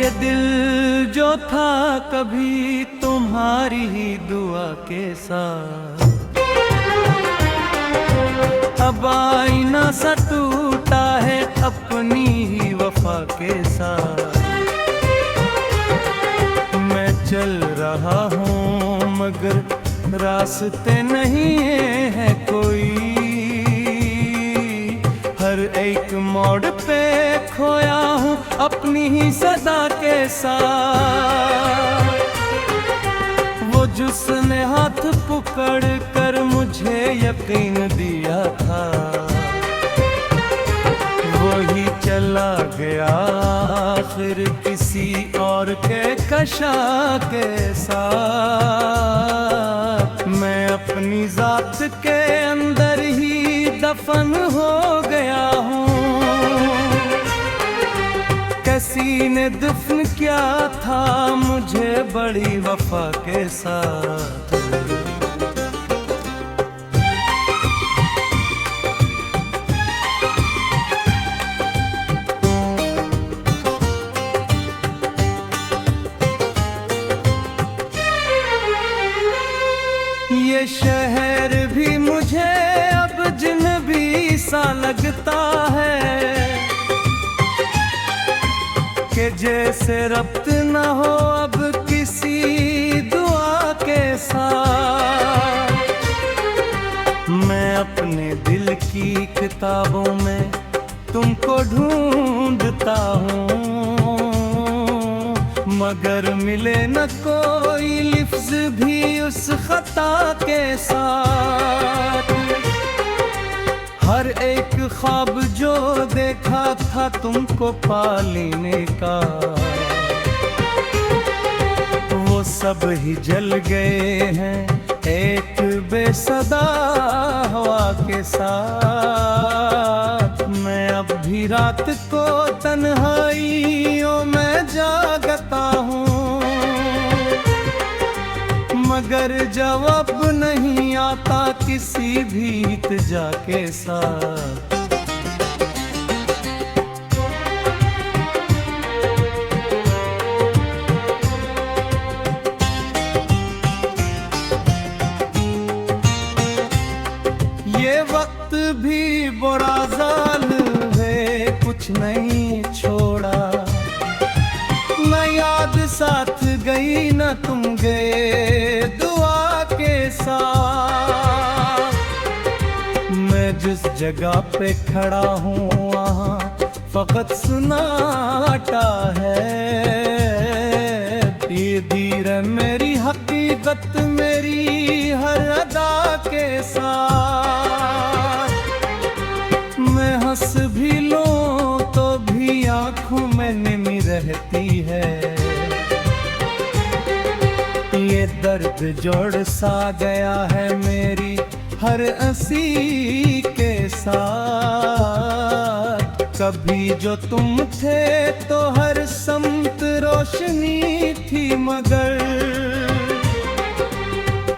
ये दिल जो था कभी तुम्हारी ही दुआ के साथ, अब आईना सा टूटा है अपनी ही वफा के साथ। मैं चल रहा हूँ मगर रास्ते नहीं है कोई, हर एक मोड़ पे खोया हूँ अपनी ही सदा के साथ। वो जिसने हाथ पकड़ कर मुझे यकीन दिया था, वही चला गया आखिर किसी और के कशा के साथ। मैं अपनी जात के अंदर ही दफन हो गया हूँ, किसी ने दफन किया था मुझे बड़ी वफा के साथ। ये शहर भी मुझे अब अजनबी सा लगता है कि जैसे रब्त न हो अब किसी दुआ के साथ। मैं अपने दिल की किताबों में तुमको ढूंढता हूँ, मगर मिले न कोई लिफ्ज भी उस खता के साथ। हर एक ख्वाब जो देखा था तुमको पा लेने का, वो सब ही जल गए हैं एक बेसदा हवा के साथ। मैं अब भी रात को तन्हाइयों में जागता हूँ, मगर जवाब नहीं आता किसी भी इल्तिजा के साथ। ये वक्त भी बुरा जालिम है, कुछ नहीं छोड़ा, न याद साथ गई न तुम गए दुआ के साथ। मैं जिस जगह पे खड़ा हूँ वहाँ फकत सुनाटा है। धीरे धीरे मेरी हकीकत मेरी हर अदा के साथ। मैं हंस भी लूं तो भी आँखों में नमी रहती है। ये दर्द जोड़ सा गया है मेरी हर हंसी के साथ। कभी जो तुम थे तो हर समत रोशनी थी, मगर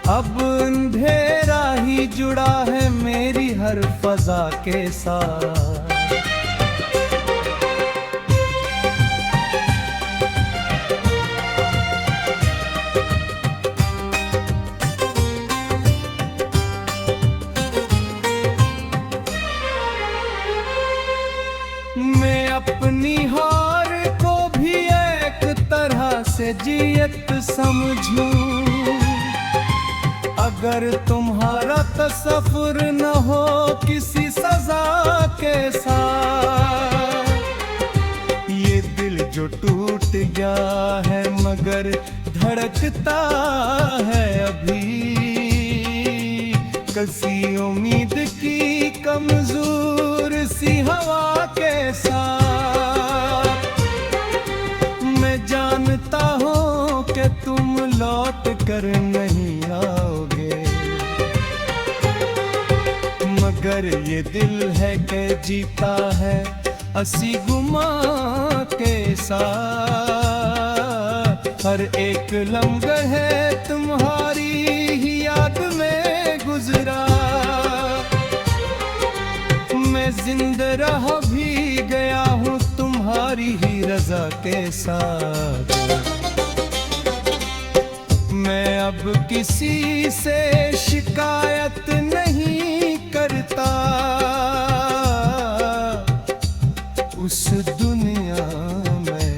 अब अंधेरा ही जुड़ा है मेरी हर फजा के साथ। मैं अपनी हार को भी एक तरह से जीत समझूं, अगर तुम्हारा तसव्वुर न हो किसी सजा के साथ। ये दिल जो टूट गया है मगर धड़कता है अभी, किसी उम्मीद की कमजोर सी हवा के साथ। मैं जानता हूँ कि तुम लौट कर नहीं आओगे, मगर ये दिल है कि जीता है हंसी गुमा के साथ। हर एक लम्हा है तुम्हारी ही याद में गुजरा, मैं जिंदा रह भी गया हूँ तुम्हारी तुम्हारी ही रजा के साथ। मैं अब किसी से शिकायत नहीं करता, उस दुनिया में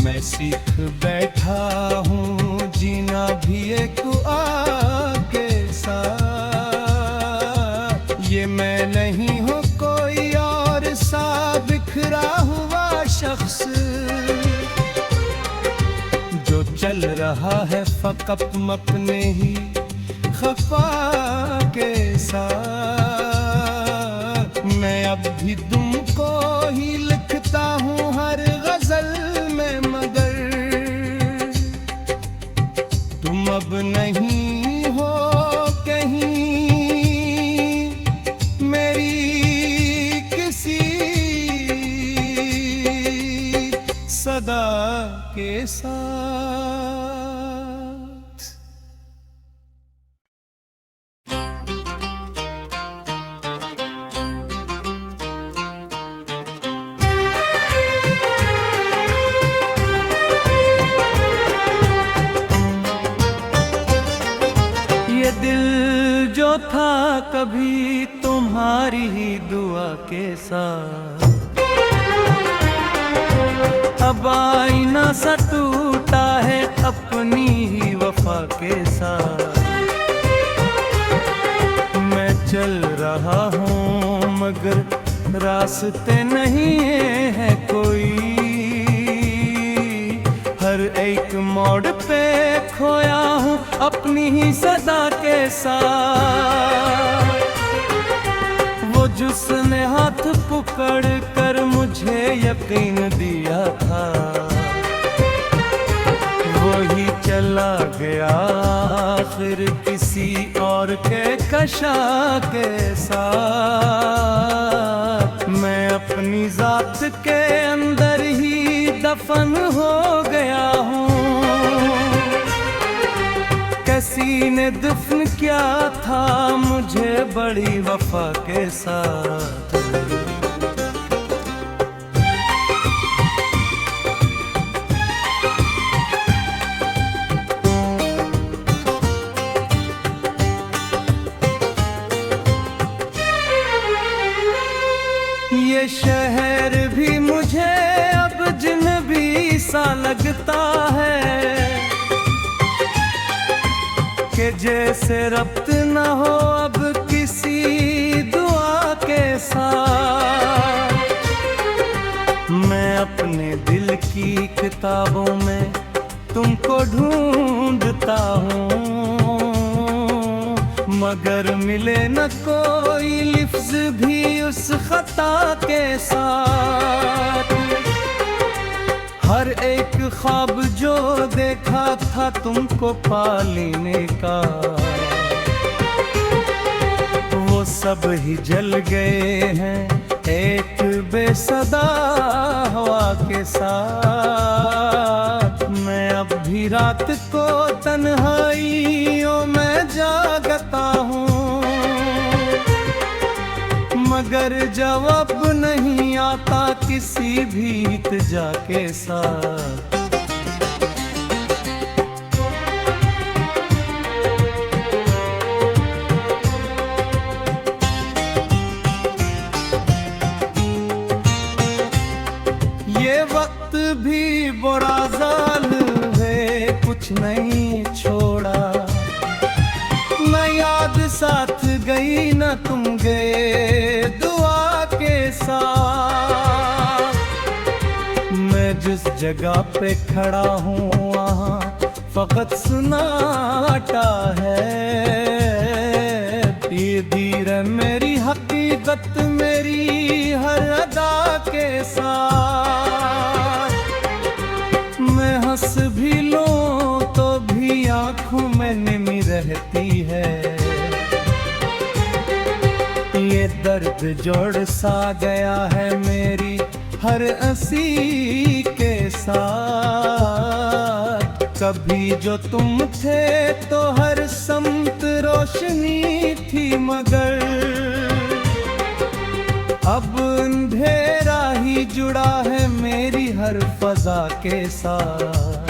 मैं सीख बैठा हूँ जीना भी एक आग के साथ। ये मैं नहीं हूँ कोई और सा बिखरा हुआ शख्स, जो चल रहा है फकत अपने ही खफा के साथ। मैं अब भी तुमको ही लिखता हूँ हर गजल में, मगर तुम अब नहीं हो कहीं मेरी किसी सदा के साथ। ये दिल जो था कभी तुम्हारी ही दुआ के साथ, अब आईना सा टूटा है अपनी ही वफा के साथ। मैं चल रहा हूँ मगर रास्ते नहीं है कोई, हर एक मोड़ पे खोया हूँ अपनी ही सदा के साथ। वो जिसने हाथ पकड़ कर मुझे यकीन दिया था, वही चला गया आखिर किसी और के कशा के साथ। मैं अपनी जात के अंदर ही दफन हो गया हूँ, किसी ने दफन किया था मुझे बड़ी वफा के साथ। ये शहर भी मुझे अब अजनबी सा लगता है, कि जैसे रब्त न हो अब किसी दुआ के साथ। मैं अपने दिल की किताबों में तुमको ढूंढता हूँ, मगर मिले न कोई लफ्ज भी उस खता के साथ। हर एक ख्वाब जो देखा था तुमको पा लेने का, वो सब ही जल गए हैं एक बेसदा हवा के साथ। मैं अब भी रात को तन्हाइयों में जागता हूँ, मगर जवाब नहीं आता किसी भी इल्तिजा के साथ। ये वक्त भी बुरा जालिम है, कुछ नहीं छोड़ा, न याद साथ गई न तुम गए दुआ के साथ। मैं जिस जगह पे खड़ा हूँ वहाँ फकत सुनाटा है, धीरे धीरे मेरी हकीकत मेरी हर अदा के साथ। मैं हंस भी लूं तो भी आँखों में नमी रहती है, ये दर्द जोड़ सा गया है मेरी हर हंसी के साथ। कभी जो तुम थे तो हर समत रोशनी थी, मगर अब अंधेरा ही जुड़ा है मेरी हर फजा के साथ।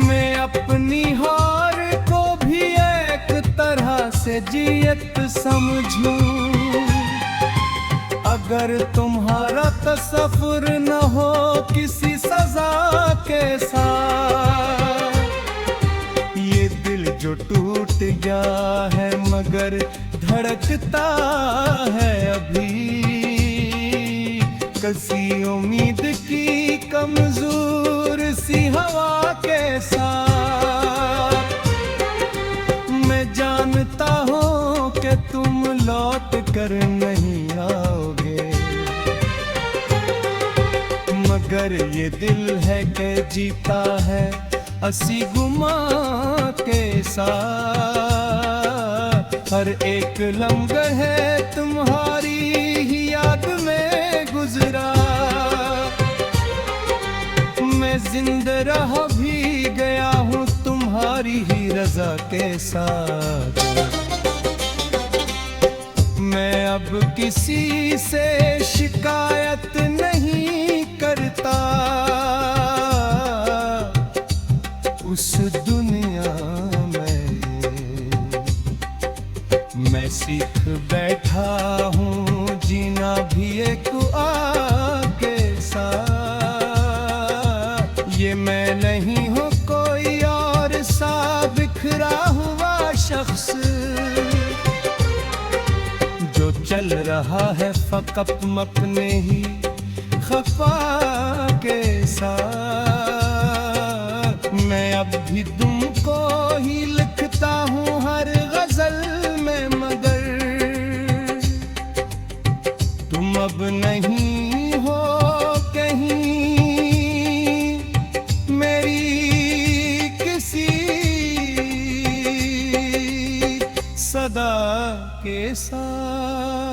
मैं अपनी हार को भी एक तरह से जीत समझूं। अगर तुम्हारा तसव्वुर न हो किसी सजा के साथ, ये दिल जो टूट गया है मगर धड़कता है अभी, कसी उम्मीद की कमजोर सी हवा के साथ। मैं जानता हूँ कि तुम लौट कर नहीं आओगे, मगर ये दिल है कि जीता है असी गुमा के साथ। हर एक लम्हा है तुम्हारी ही याद में गुजरा, मैं जिंदा रह भी गया हूँ तुम्हारी ही रजा के साथ। मैं अब किसी से शिकायत नहीं करता, उस दुनिया में मैं सीख बैठा हूँ जीना भी एक आग के साथ। ये मैं नहीं हूँ कोई और सा बिखरा हुआ शख्स, जो चल रहा है फकत अपने ही खफा के साथ। मैं अब भी तुमको ही लिखता हूँ हर गजल में, मगर तुम अब नहीं हो कहीं मेरी किसी सदा के साथ।